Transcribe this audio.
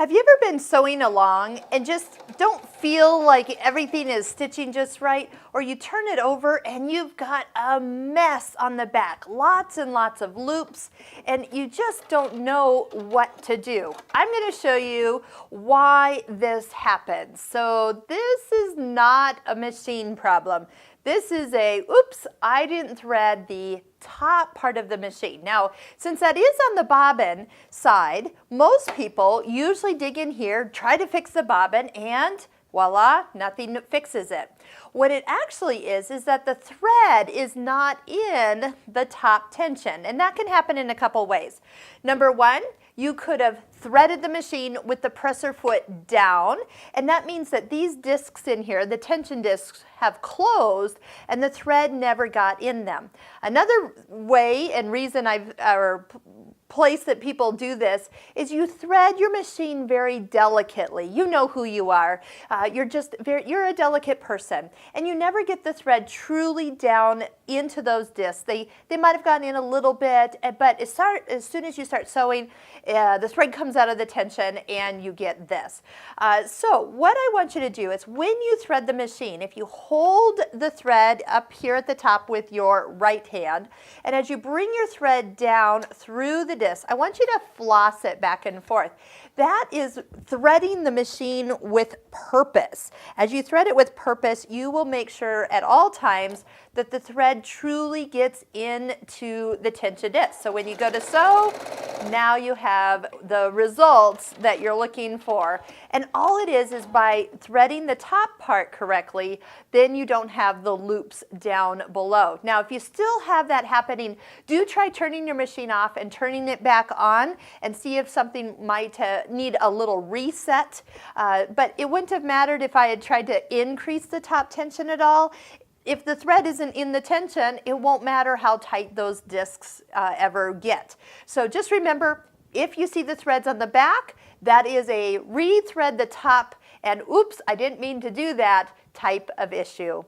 Have you ever been sewing along and just don't feel like everything is stitching just right? Or you turn it over and you've got a mess on the back, lots and lots of loops, and you just don't know what to do. I'm going to show you why this happens. So this is not a machine problem. This is a, oops, I didn't thread the top part of the machine. Now, since that is on the bobbin side, most people usually dig in here, try to fix the bobbin, and voila, nothing fixes it. What it actually is that the thread is not in the top tension, and that can happen in a couple ways. Number one, you could have threaded the machine with the presser foot down, and that means that these discs in here, the tension discs, have closed and the thread never got in them. Another way and reason or place that people do this is you thread your machine very delicately. You know who you are. You're a delicate person, and you never get the thread truly down into those discs. They might have gone in a little bit, but as soon as you start sewing, the thread comes out of the tension and you get this. So what I want you to do is when you thread the machine, if you hold the thread up here at the top with your right hand, and as you bring your thread down through the disc, I want you to floss it back and forth. That is threading the machine with purpose. As you thread it with purpose, you will make sure at all times that the thread truly gets into the tension disc. So when you go to sew, now you have the results that you're looking for. And all it is by threading the top part correctly, then you don't have the loops down below. Now, if you still have that happening, do try turning your machine off and turning it back on and see if something might need a little reset. But it wouldn't have mattered if I had tried to increase the top tension at all. If the thread isn't in the tension, it won't matter how tight those discs ever get. So just remember, if you see the threads on the back, that is a rethread the top and oops, I didn't mean to do that type of issue.